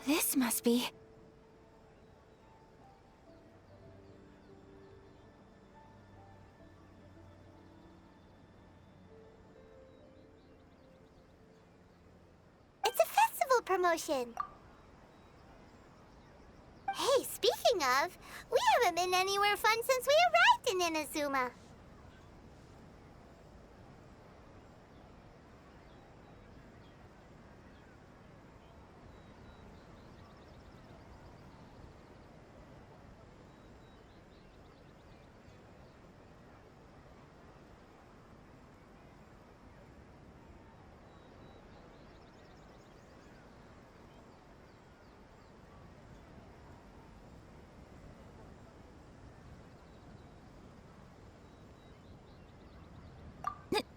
This must be... It's a festival promotion. Hey, speaking of, we haven't been anywhere fun since we arrived in Inazuma.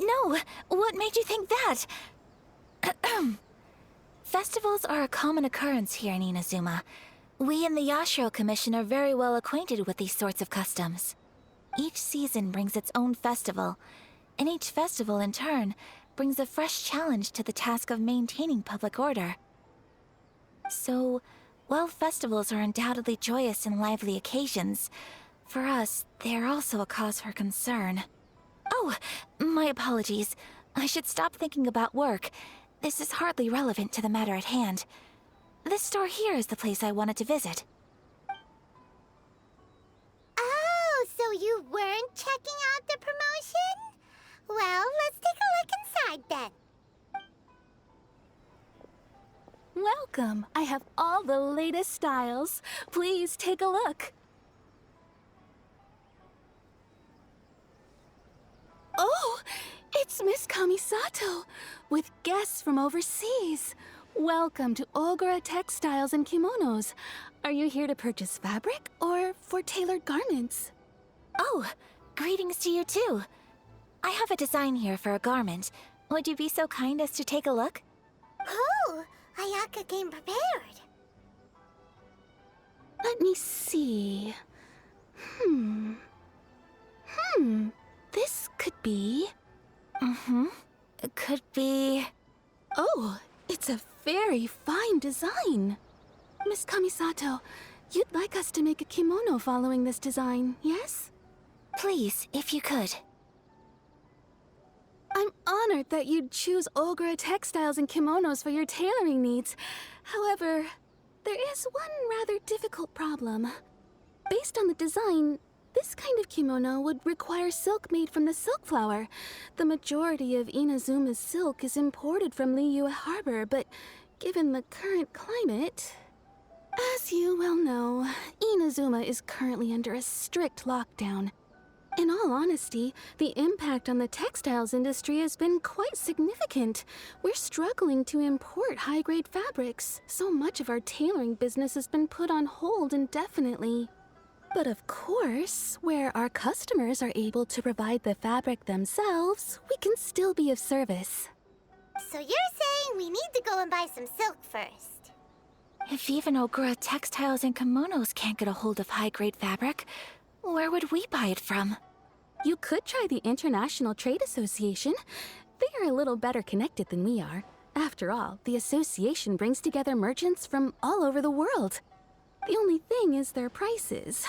No! What made you think that? Festivals are a common occurrence here in Inazuma. We in the Yashiro Commission are very well acquainted with these sorts of customs. Each season brings its own festival, and each festival, in turn, brings a fresh challenge to the task of maintaining public order. So, while festivals are undoubtedly joyous and lively occasions, for us, they are also a cause for concern. Oh, my apologies. I should stop thinking about work. This is hardly relevant to the matter at hand. This store here is the place I wanted to visit. Oh, so you weren't checking out the promotion? Well, let's take a look inside then. Welcome. I have all the latest styles. Please take a look. Oh, it's Miss Kamisato, with guests from overseas. Welcome to Ogura Textiles and Kimonos. Are you here to purchase fabric or for tailored garments? Oh, greetings to you too. I have a design here for a garment. Would you be so kind as to take a look? Oh, Ayaka came prepared. Let me see. This could be... It could be... Oh, it's a very fine design. Miss Kamisato, you'd like us to make a kimono following this design, yes? Please, if you could. I'm honored that you'd choose Ogura Textiles and Kimonos for your tailoring needs. However, there is one rather difficult problem. Based on the design, this kind of kimono would require silk made from the silkflower. The majority of Inazuma's silk is imported from Liyue Harbor, but given the current climate... As you well know, Inazuma is currently under a strict lockdown. In all honesty, the impact on the textiles industry has been quite significant. We're struggling to import high-grade fabrics. So much of our tailoring business has been put on hold indefinitely. But of course, where our customers are able to provide the fabric themselves, we can still be of service. So you're saying we need to go and buy some silk first? If even Ogura Textiles and Kimonos can't get a hold of high-grade fabric, where would we buy it from? You could try the International Trade Association. They are a little better connected than we are. After all, the association brings together merchants from all over the world. The only thing is their prices.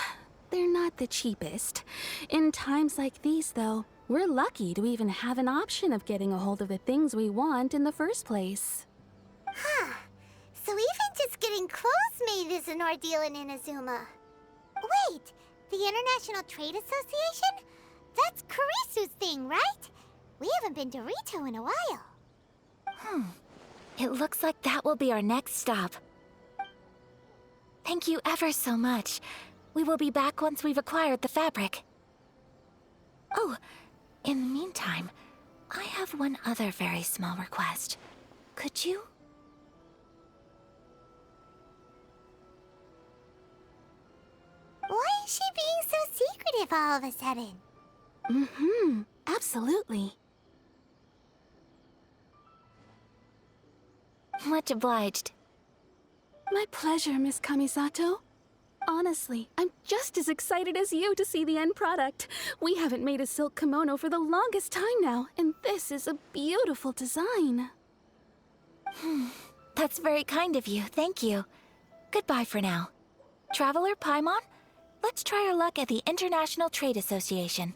They're not the cheapest. In times like these, though, we're lucky to even have an option of getting a hold of the things we want in the first place. Huh. So even just getting clothes made is an ordeal in Inazuma. Wait, the International Trade Association? That's Kurisu's thing, right? We haven't been to Rito in a while. It looks like that will be our next stop. Thank you ever so much. We will be back once we've acquired the fabric. Oh, in the meantime, I have one other very small request. Could you? Why is she being so secretive all of a sudden? Mm-hmm. Absolutely. Much obliged. My pleasure, Miss Kamisato. Honestly, I'm just as excited as you to see the end product. We haven't made a silk kimono for the longest time now, and this is a beautiful design. That's very kind of you, thank you. Goodbye for now. Traveler Paimon, let's try our luck at the International Trade Association.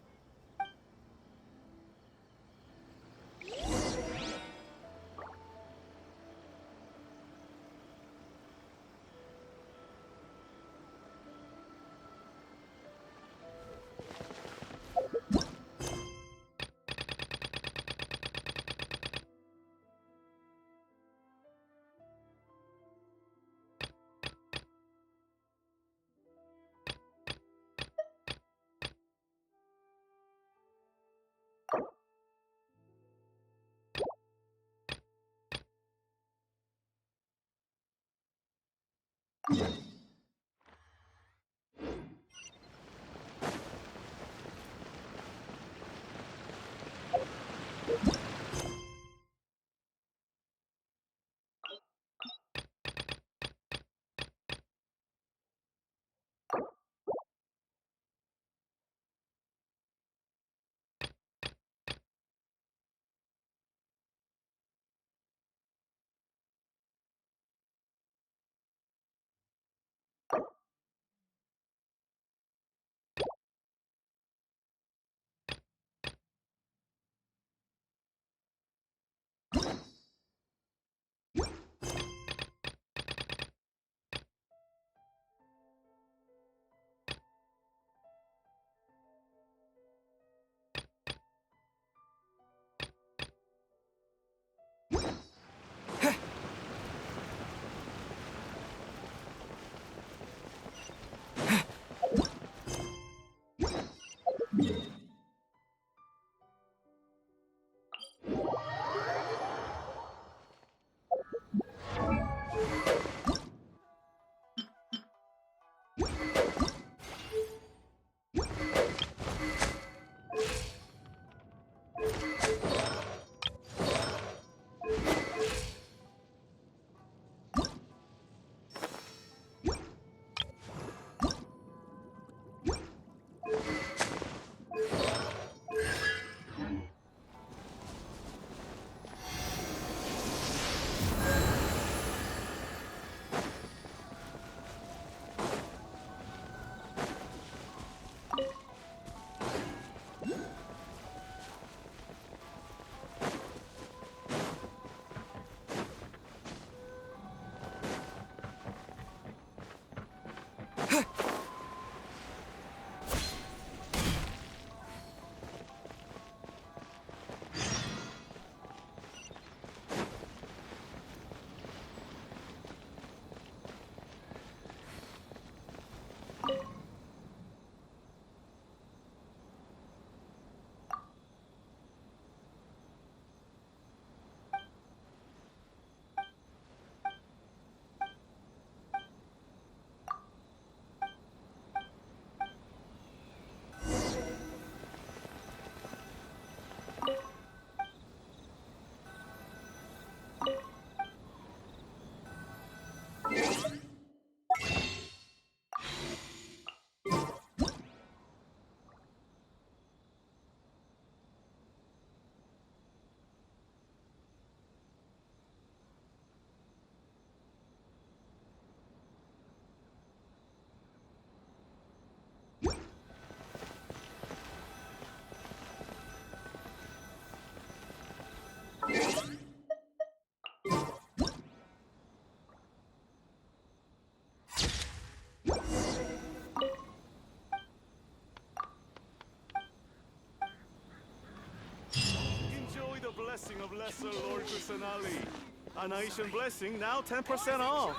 Enjoy the blessing of Lesser Lord Kusanali. An Aishan blessing now 10% off.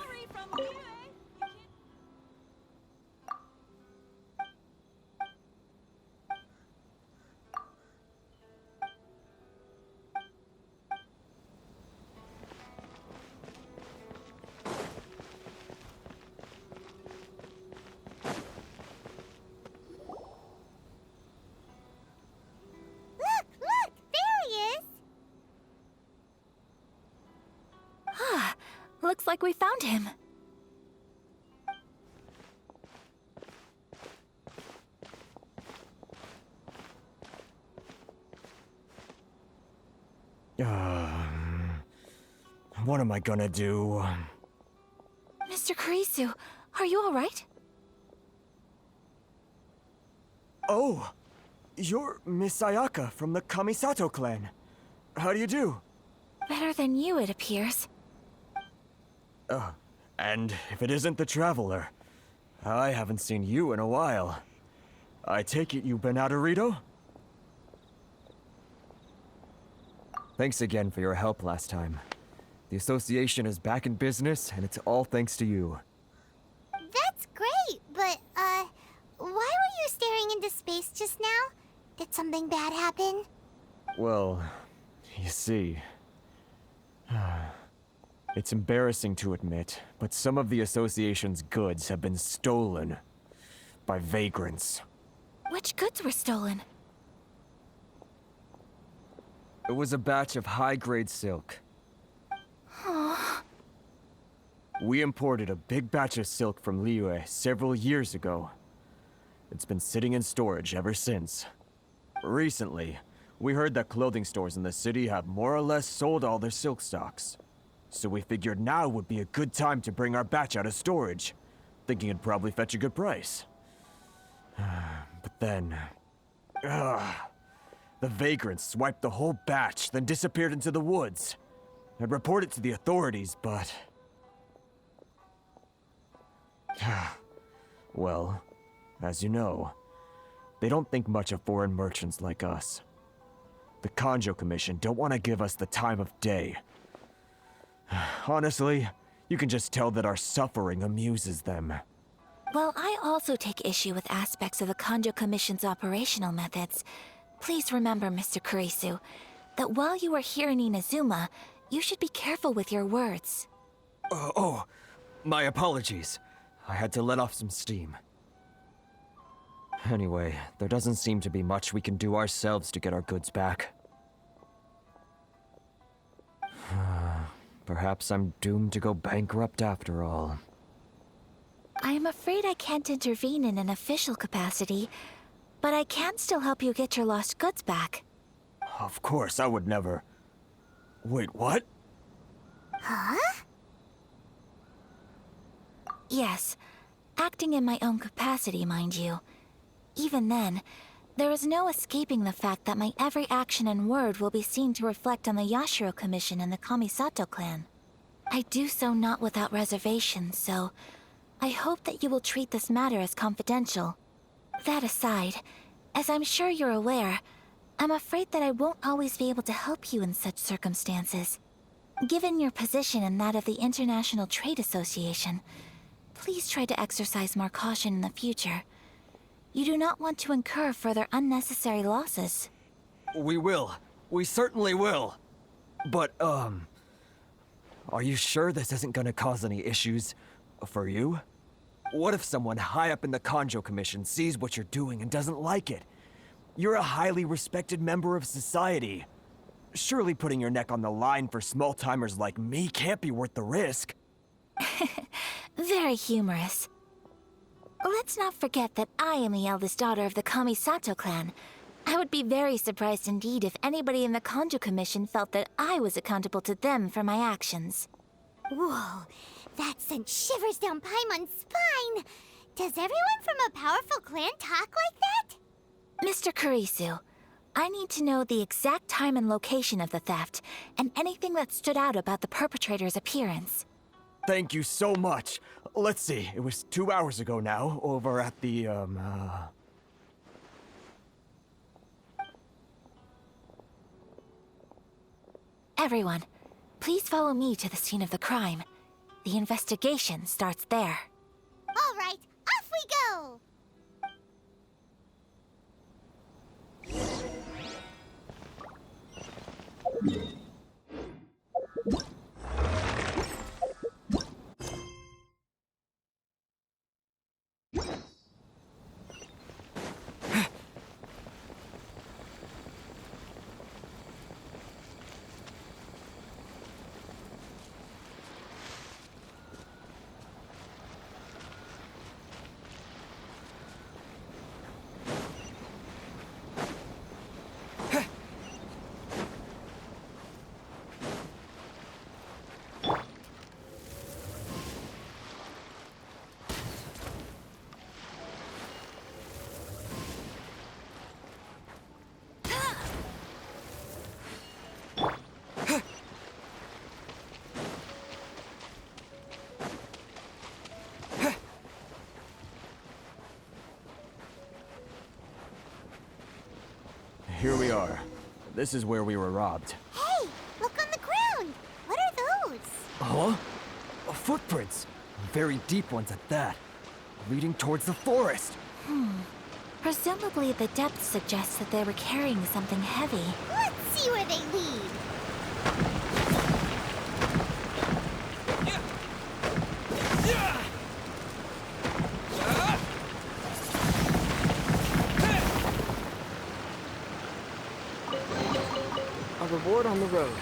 looks like we found him. What am I gonna do? Mr. Kurisu, are you alright? Oh, you're Miss Ayaka from the Kamisato clan. How do you do? Better than you, it appears. And if it isn't the Traveler, I haven't seen you in a while. I take it you've been out of Rito? Thanks again for your help last time. The association is back in business, and it's all thanks to you. That's great, but, why were you staring into space just now? Did something bad happen? Well, you see... It's embarrassing to admit, but some of the association's goods have been stolen by vagrants. Which goods were stolen? It was a batch of high-grade silk. We imported a big batch of silk from Liyue several years ago. It's been sitting in storage ever since. Recently, we heard that clothing stores in the city have more or less sold all their silk stocks. So we figured now would be a good time to bring our batch out of storage, thinking it'd probably fetch a good price. But then... the vagrants swiped the whole batch, then disappeared into the woods. I'd report it to the authorities, but... Well, as you know, they don't think much of foreign merchants like us. The Kanjo Commission don't want to give us the time of day. Honestly, you can just tell that our suffering amuses them. Well, I also take issue with aspects of the Kanjo Commission's operational methods. Please remember, Mr. Kurisu, that while you are here in Inazuma, you should be careful with your words. My apologies. I had to let off some steam. Anyway, there doesn't seem to be much we can do ourselves to get our goods back. Perhaps I'm doomed to go bankrupt after all. I am afraid I can't intervene in an official capacity, but I can still help you get your lost goods back. Of course, I would never... Wait, what? Huh? Yes, acting in my own capacity, mind you. Even then, there is no escaping the fact that my every action and word will be seen to reflect on the Yashiro Commission and the Kamisato clan. I do so not without reservation, so I hope that you will treat this matter as confidential. That aside, as I'm sure you're aware, I'm afraid that I won't always be able to help you in such circumstances. Given your position and that of the International Trade Association, please try to exercise more caution in the future. You do not want to incur further unnecessary losses. We will. We certainly will. But, are you sure this isn't gonna cause any issues for you? What if someone high up in the Kanjo Commission sees what you're doing and doesn't like it? You're a highly respected member of society. Surely putting your neck on the line for small-timers like me can't be worth the risk. Very humorous. Let's not forget that I am the eldest daughter of the Kamisato clan. I would be very surprised indeed if anybody in the Kanjo Commission felt that I was accountable to them for my actions. Whoa, that sent shivers down Paimon's spine! Does everyone from a powerful clan talk like that? Mr. Kurisu, I need to know the exact time and location of the theft, and anything that stood out about the perpetrator's appearance. Thank you so much. Let's see, it was 2 hours ago now, over at the, Everyone, please follow me to the scene of the crime. The investigation starts there. All right, off we go! here we are. This is where we were robbed. Hey, look on the ground! What are those? Huh? Footprints! Very deep ones at that. Leading towards the forest. Presumably, the depth suggests that they were carrying something heavy. Let's see where they lead. A reward on the road.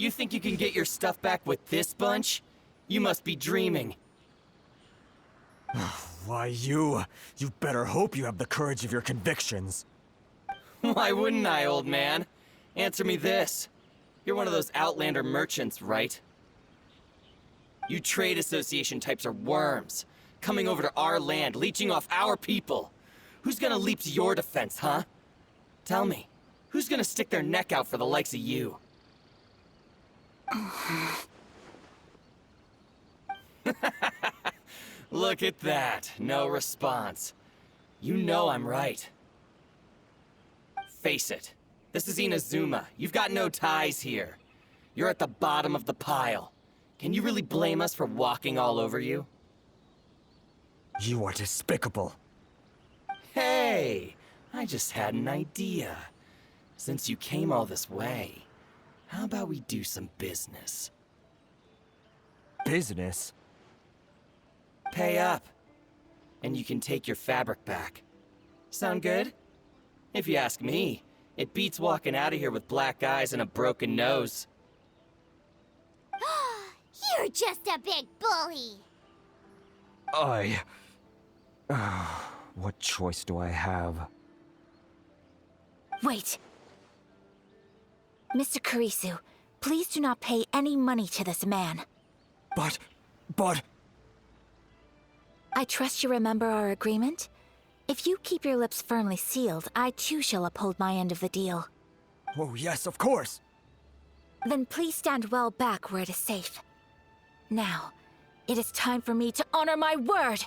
You think you can get your stuff back with this bunch? You must be dreaming. Why, you better hope you have the courage of your convictions. Why wouldn't I, old man? Answer me this. You're one of those Outlander merchants, right? You trade association types are worms, coming over to our land, leeching off our people. Who's gonna leap to your defense, huh? Tell me, who's gonna stick their neck out for the likes of you? Look at that, no response. You know I'm right. Face it, this is Inazuma. You've got no ties here. You're at the bottom of the pile. Can you really blame us for walking all over you? You are despicable. Hey, I just had an idea. Since you came all this way, how about we do some business? Business? Pay up, and you can take your fabric back. Sound good? If you ask me, it beats walking out of here with black eyes and a broken nose. You're just a big bully! What choice do I have? Wait. Mr. Kurisu, please do not pay any money to this man. But... I trust you remember our agreement? If you keep your lips firmly sealed, I too shall uphold my end of the deal. Oh, yes, of course! Then please stand well back where it is safe. Now, it is time for me to honor my word!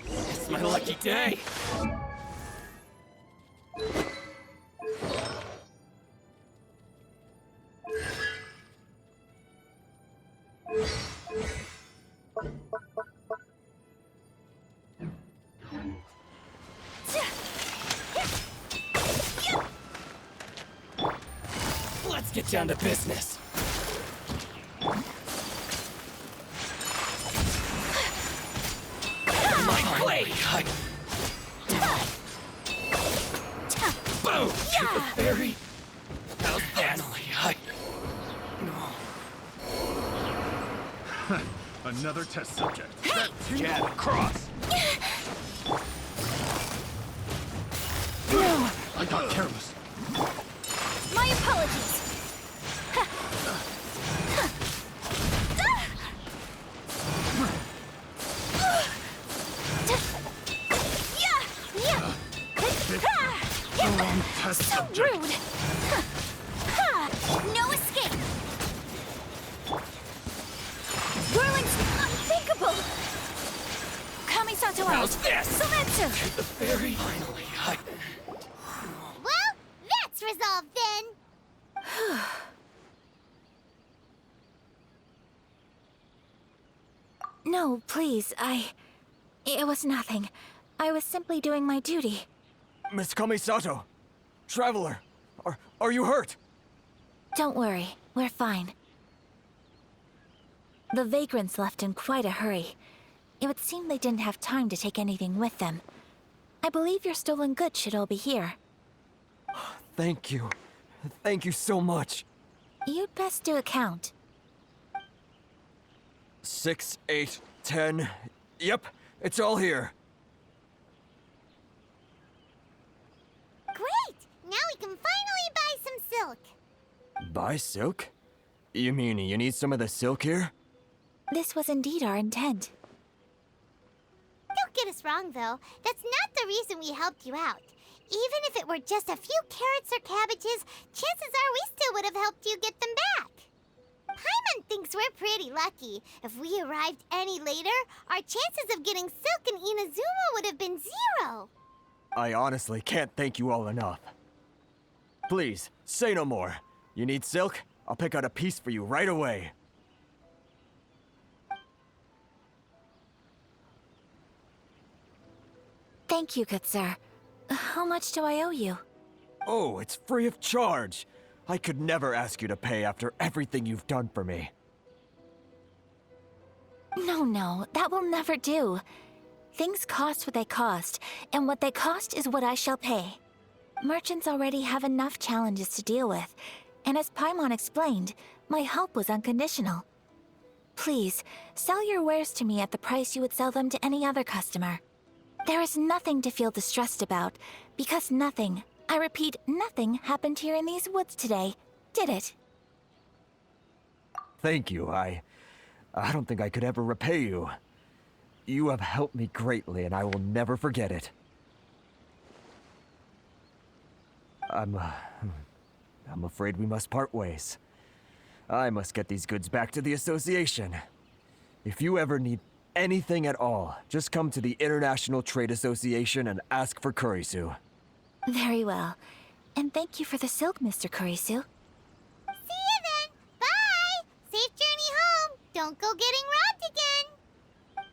It's my lucky day! Let's get down to business. My blade! Boom! Shoot the fairy! How's that? Another test subject. That jab cross. I got careless. My apologies! Wrong test So subject. rude! No escape! Whirling's unthinkable! Kamisato How's Ayaka! this? Semetsu! Shoot the fairy! Finally, Well, that's resolved then! No, please, It was nothing. I was simply doing my duty. Miss Kamisato! Traveler! Are you hurt? Don't worry, we're fine. The vagrants left in quite a hurry. It would seem they didn't have time to take anything with them. I believe your stolen goods should all be here. Thank you. Thank you so much. You'd best do a count. 6, 8, 10... Yep, it's all here. Great! Now we can finally buy some silk! Buy silk? You mean you need some of the silk here? This was indeed our intent. Don't get us wrong, though. That's not the reason we helped you out. Even if it were just a few carrots or cabbages, chances are we still would have helped you get them back. Paimon thinks we're pretty lucky. If we arrived any later, our chances of getting silk in Inazuma would have been 0. I honestly can't thank you all enough. Please, say no more. You need silk? I'll pick out a piece for you right away. Thank you, good sir. How much do I owe you? Oh, it's free of charge. I could never ask you to pay after everything you've done for me. No, that will never do. Things cost what they cost, and what they cost is what I shall pay. Merchants already have enough challenges to deal with, and as Paimon explained, my help was unconditional. Please, sell your wares to me at the price you would sell them to any other customer. There is nothing to feel distressed about, because nothing, I repeat, nothing happened here in these woods today, did it? Thank you. I don't think I could ever repay you. You have helped me greatly, and I will never forget it. I'm afraid we must part ways. I must get these goods back to the association. If you ever need anything at all, just come to the International Trade Association and ask for kurisu. Very well. And thank you for the silk, Mr. Kurisu. See you then! Bye! Safe journey home! Don't go getting robbed again!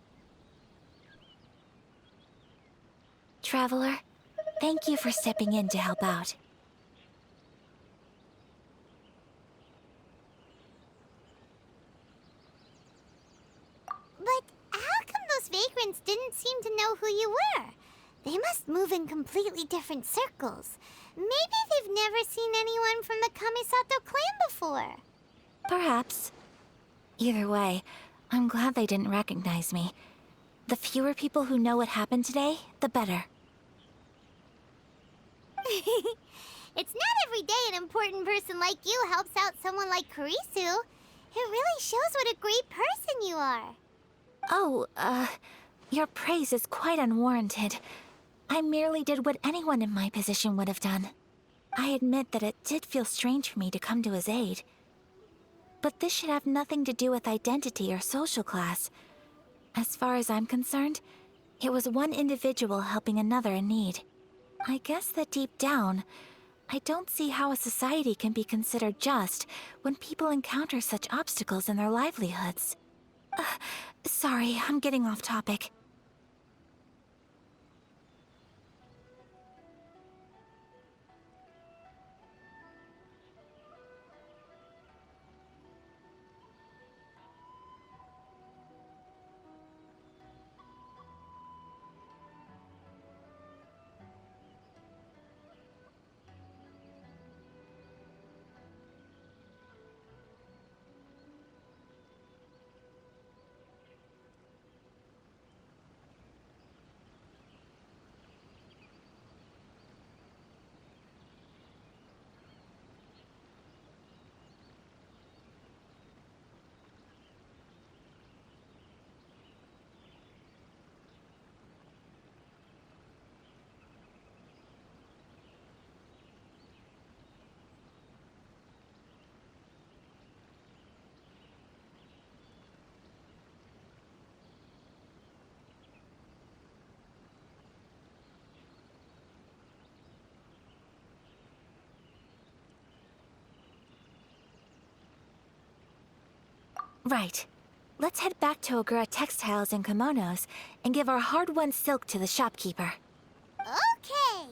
Traveler, thank you for stepping in to help out. But how come those vagrants didn't seem to know who you were? They must move in completely different circles. Maybe they've never seen anyone from the Kamisato clan before. Perhaps. Either way, I'm glad they didn't recognize me. The fewer people who know what happened today, the better. It's not every day an important person like you helps out someone like Kurisu. It really shows what a great person you are. Oh, your praise is quite unwarranted. I merely did what anyone in my position would have done. I admit that it did feel strange for me to come to his aid. But this should have nothing to do with identity or social class. As far as I'm concerned, it was one individual helping another in need. I guess that deep down, I don't see how a society can be considered just when people encounter such obstacles in their livelihoods. Sorry, I'm getting off topic. Right. Let's head back to Ogura Textiles and Kimonos and give our hard-won silk to the shopkeeper. Okay.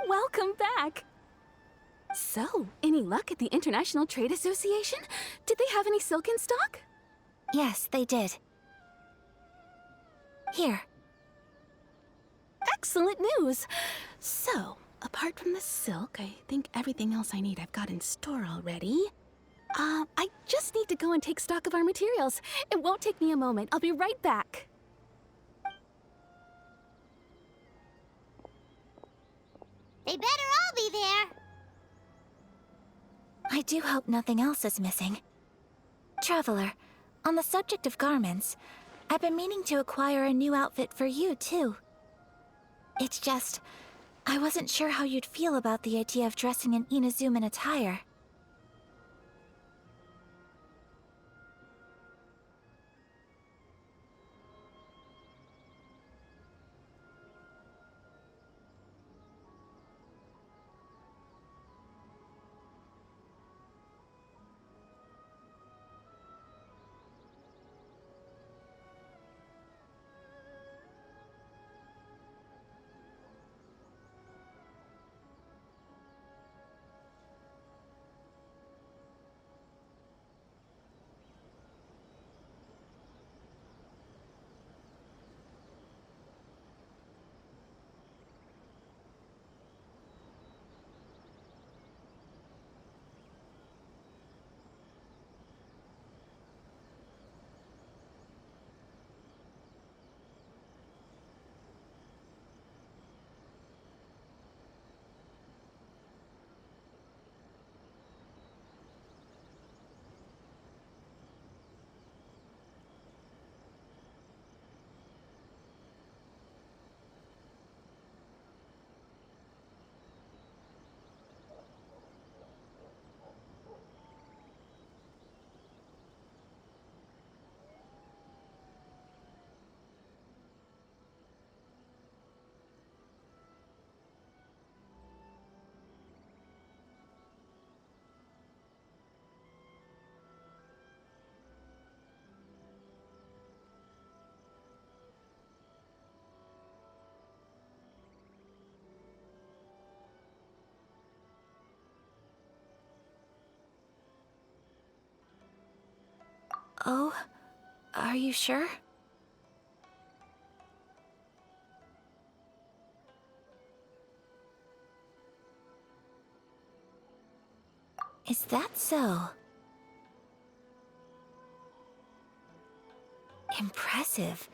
Welcome back! So, any luck at the International Trade Association? Did they have any silk in stock? Yes, they did. Here. Excellent news! So, apart from the silk, I think everything else I need I've got in store already. I just need to go and take stock of our materials. It won't take me a moment. I'll be right back. They better all be there. I do hope nothing else is missing. Traveler, on the subject of garments, I've been meaning to acquire a new outfit for you, too. It's just, I wasn't sure how you'd feel about the idea of dressing in Inazuman attire. Oh, are you sure? Is that so? Impressive.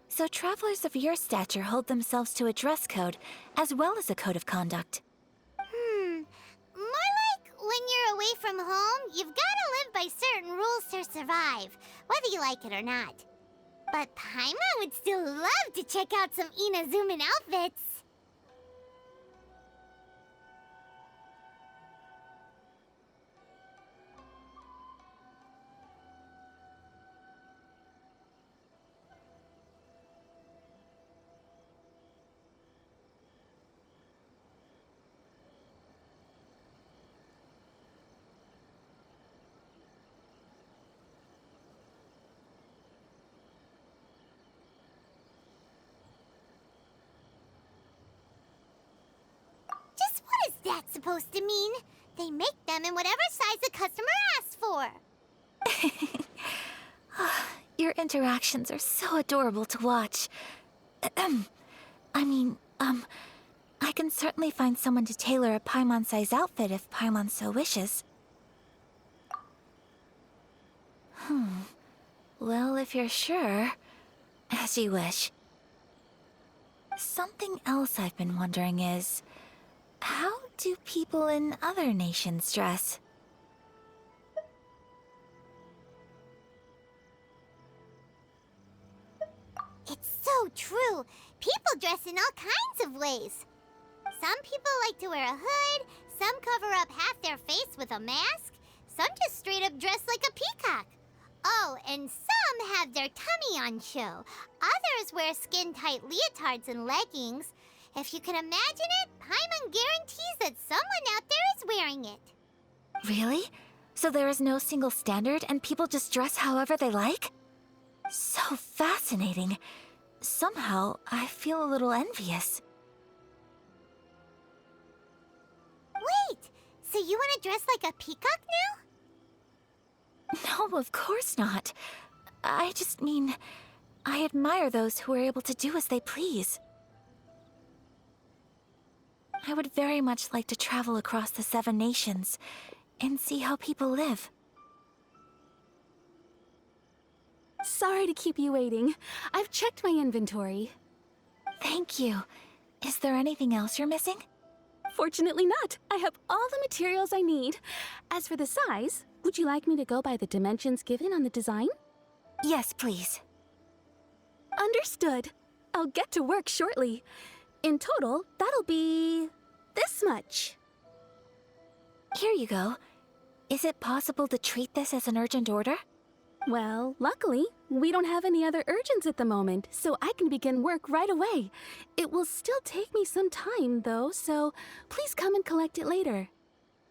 So travelers of your stature hold themselves to a dress code, as well as a code of conduct. More like when you're away from home, you've gotta live by certain rules to survive, whether you like it or not. But Paimon would still love to check out some Inazuman outfits. Just what is that supposed to mean? They make them in whatever size the customer asks for. Your interactions are so adorable to watch. I can certainly find someone to tailor a Paimon-size outfit if Paimon so wishes. Well, if you're sure, as you wish. Something else I've been wondering is, how do people in other nations dress? It's so true. People dress in all kinds of ways. Some people like to wear a hood, some cover up half their face with a mask, some just straight up dress like a peacock. Oh, and some have their tummy on show. Others wear skin-tight leotards and leggings. If you can imagine it, Paimon guarantees that someone out there is wearing it. Really? So there is no single standard and people just dress however they like? So fascinating. Somehow, I feel a little envious. Wait, so you want to dress like a peacock now? No, of course not. I just mean, I admire those who are able to do as they please. I would very much like to travel across the 7 nations and see how people live. Sorry to keep you waiting. I've checked my inventory. Thank you. Is there anything else you're missing? Fortunately not. I have all the materials I need. As for the size, would you like me to go by the dimensions given on the design? Yes, please. Understood. I'll get to work shortly. In total, that'll be this much. Here you go. Is it possible to treat this as an urgent order? Well, luckily, we don't have any other urgents at the moment, so I can begin work right away. It will still take me some time, though, so please come and collect it later.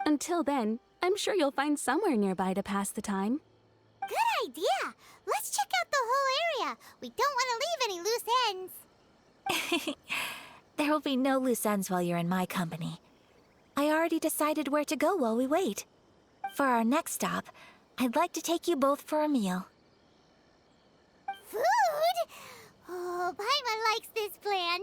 Until then, I'm sure you'll find somewhere nearby to pass the time. Good idea! Let's check out the whole area. We don't want to leave any loose ends. There will be no loose ends while you're in my company. I already decided where to go while we wait. For our next stop, I'd like to take you both for a meal. Food? Oh, Paimon likes this plan.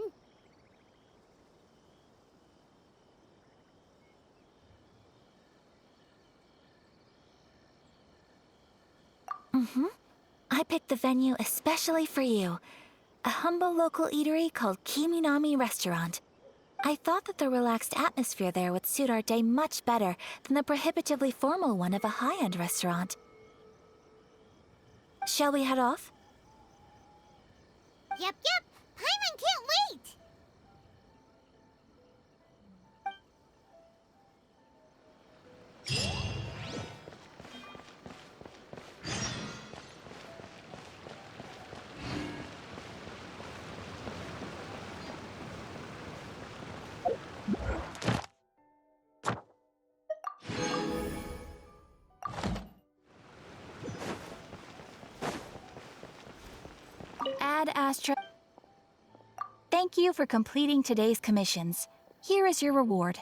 I picked the venue especially for you. A humble local eatery called Kiminami Restaurant. I thought that the relaxed atmosphere there would suit our day much better than the prohibitively formal one of a high-end restaurant. Shall we head off? Yep. Paimon can't wait. Ad Astra. Thank you for completing today's commissions. Here is your reward.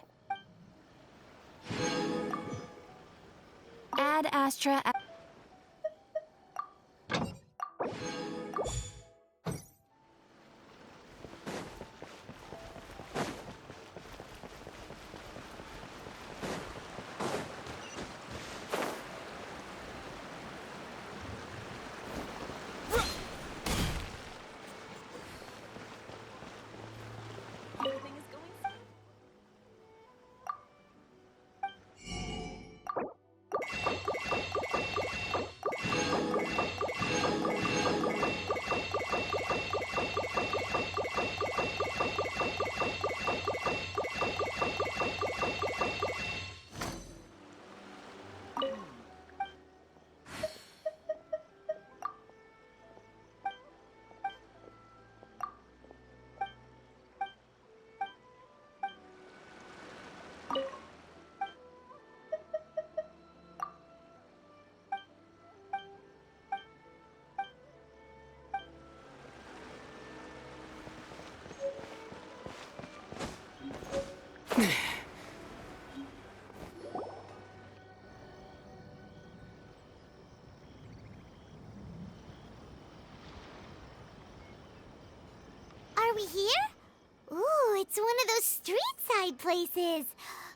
Ad Astra. Are we here? Ooh, it's one of those street-side places.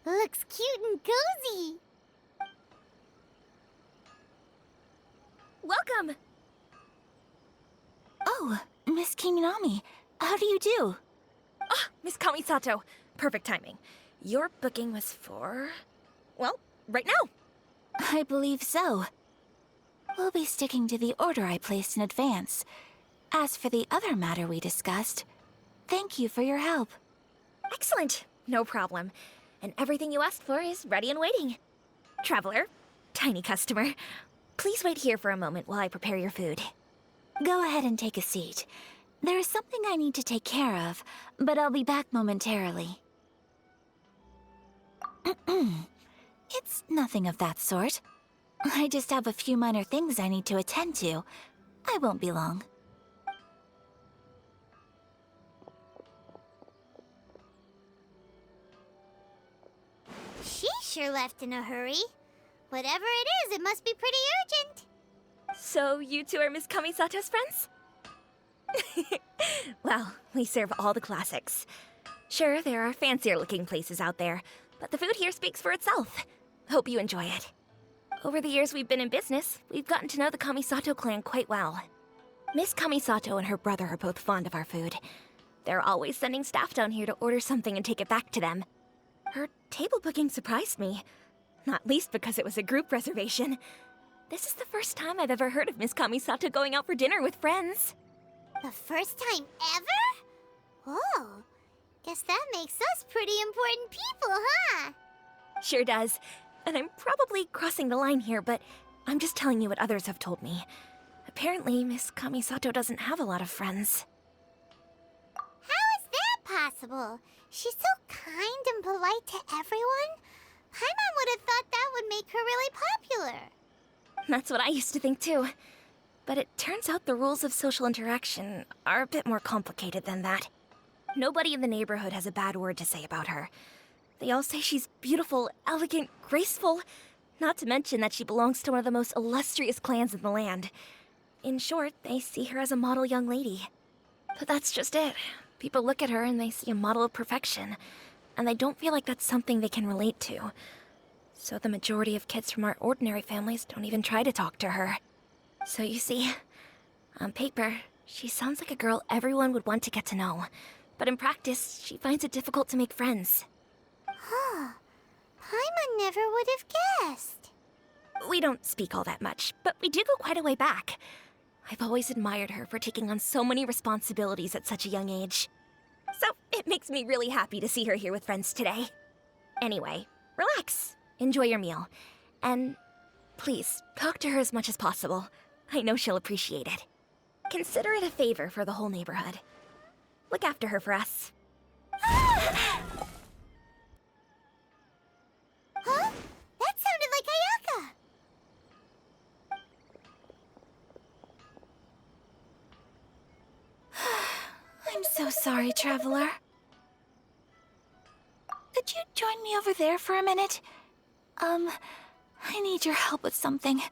Looks cute and cozy. Welcome! Oh, Miss Kiminami, how do you do? Ah, Miss Kamisato. Perfect timing. Your booking was for... well, right now. I believe so. We'll be sticking to the order I placed in advance. As for the other matter we discussed, thank you for your help. Excellent. No problem. And everything you asked for is ready and waiting. Traveler, tiny customer, please wait here for a moment while I prepare your food. Go ahead and take a seat. There is something I need to take care of, but I'll be back momentarily. It's nothing of that sort. I just have a few minor things I need to attend to. I won't be long. She sure left in a hurry. Whatever it is, it must be pretty urgent. So you two are Miss Kamisato's friends? Well, we serve all the classics. Sure, there are fancier-looking places out there, but the food here speaks for itself. Hope you enjoy it. Over the years we've been in business, we've gotten to know the Kamisato clan quite well. Miss Kamisato and her brother are both fond of our food. They're always sending staff down here to order something and take it back to them. Her table booking surprised me, not least because it was a group reservation. This is the first time I've ever heard of Miss Kamisato going out for dinner with friends. The first time ever? Oh, guess that makes us pretty important people, huh? Sure does. And I'm probably crossing the line here, but I'm just telling you what others have told me. Apparently, Miss Kamisato doesn't have a lot of friends. How is that possible? She's so kind and polite to everyone. Paimon would have thought that would make her really popular. That's what I used to think too. But it turns out the rules of social interaction are a bit more complicated than that. Nobody in the neighborhood has a bad word to say about her. They all say she's beautiful, elegant, graceful, not to mention that she belongs to one of the most illustrious clans in the land. In short, they see her as a model young lady. But that's just it. People look at her and they see a model of perfection, and they don't feel like that's something they can relate to. So the majority of kids from our ordinary families don't even try to talk to her. So you see, on paper, she sounds like a girl everyone would want to get to know. But in practice, she finds it difficult to make friends. Huh. Paimon never would have guessed. We don't speak all that much, but we do go quite a way back. I've always admired her for taking on so many responsibilities at such a young age. So it makes me really happy to see her here with friends today. Anyway, relax. Enjoy your meal. And please, talk to her as much as possible. I know she'll appreciate it. Consider it a favor for the whole neighborhood. Look after her for us. Huh? That sounded like Ayaka! I'm so sorry, Traveler. Could you join me over there for a minute? I need your help with something.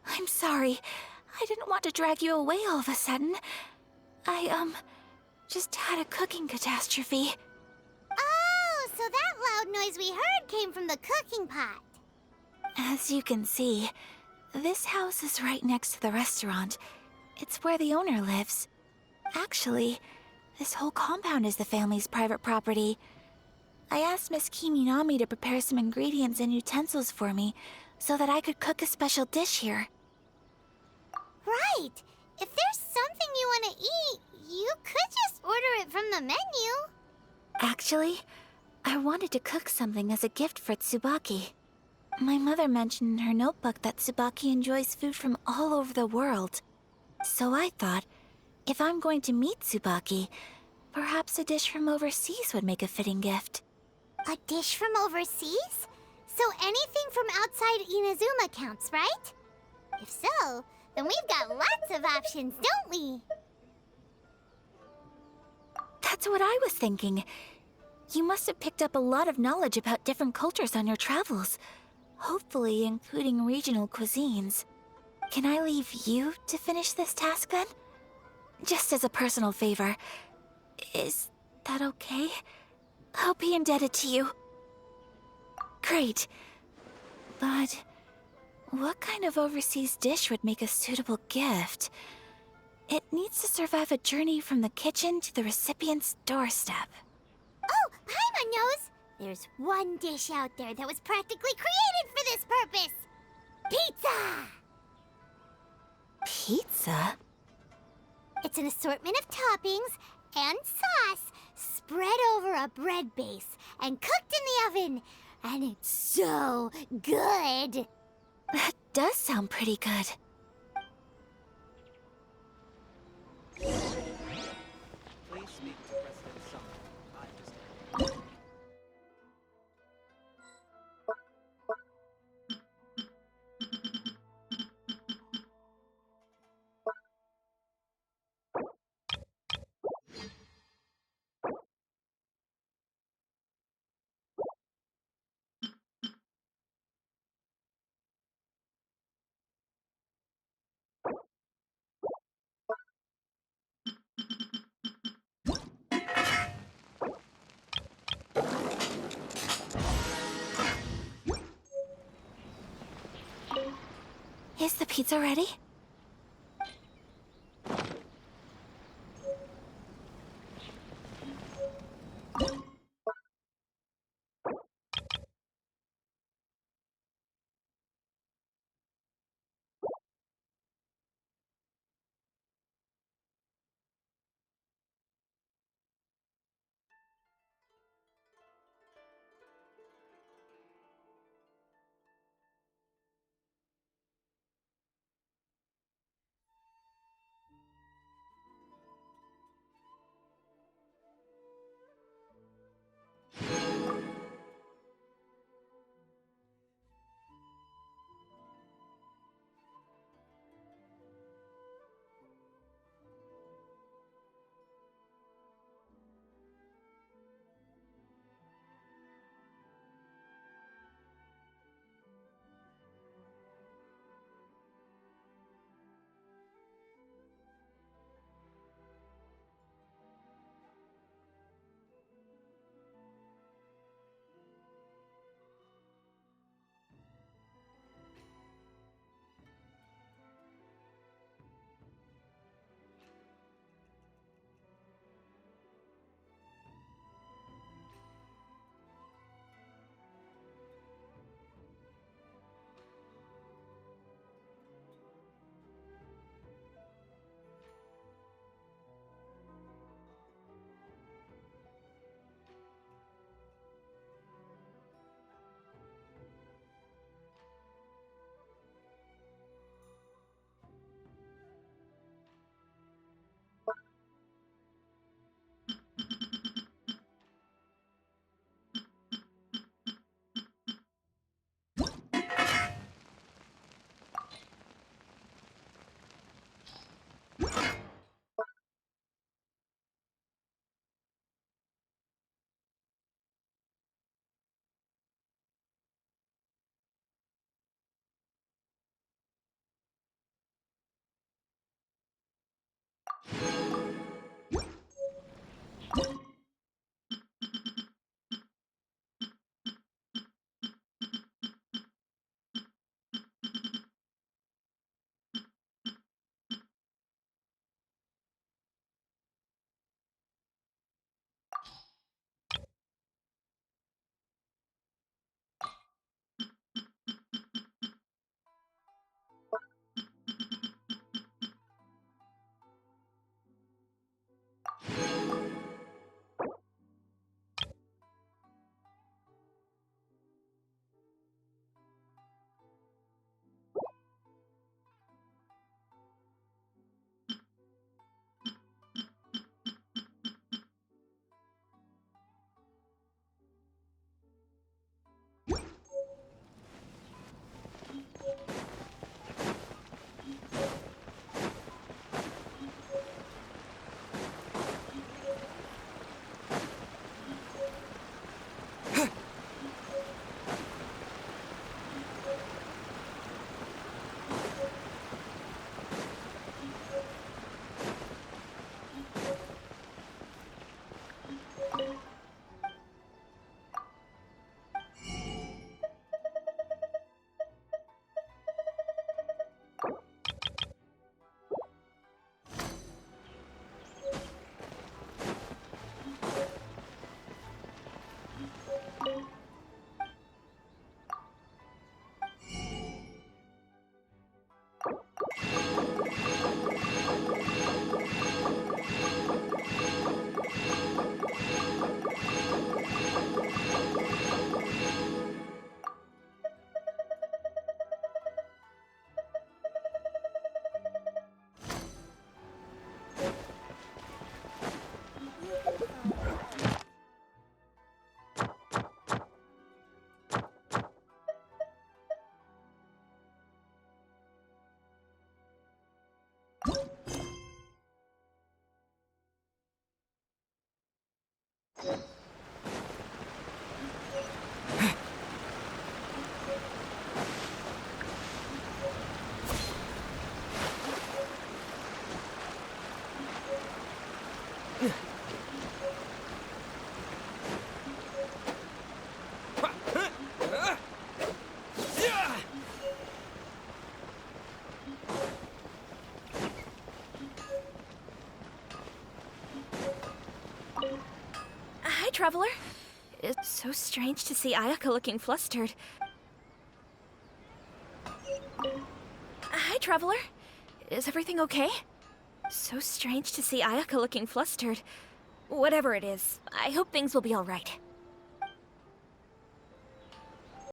I'm sorry. I didn't want to drag you away all of a sudden. I, just had a cooking catastrophe. Oh, so that loud noise we heard came from the cooking pot. As you can see, this house is right next to the restaurant. It's where the owner lives. Actually, this whole compound is the family's private property. I asked Miss Kiminami to prepare some ingredients and utensils for me so that I could cook a special dish here. Right. If there's something you want to eat, you could just order it from the menu. Actually, I wanted to cook something as a gift for Tsubaki. My mother mentioned in her notebook that Tsubaki enjoys food from all over the world. So I thought, if I'm going to meet Tsubaki, perhaps a dish from overseas would make a fitting gift. A dish from overseas? So anything from outside Inazuma counts, right? If so, then we've got lots of options, don't we? That's what I was thinking. You must have picked up a lot of knowledge about different cultures on your travels, hopefully including regional cuisines. Can I leave you to finish this task then? Just as a personal favor. Is that okay? I'll be indebted to you. Great. But what kind of overseas dish would make a suitable gift? It needs to survive a journey from the kitchen to the recipient's doorstep. Oh, Paimon knows! There's one dish out there that was practically created for this purpose! Pizza! Pizza? It's an assortment of toppings and sauce spread over a bread base and cooked in the oven. And it's so good! That does sound pretty good. Please speak to President Summer. I understand. Is the pizza ready? Hi, Traveler. It's so strange to see Ayaka looking flustered. Hi, Traveler. Is everything okay? So strange to see Ayaka looking flustered. Whatever it is, I hope things will be alright.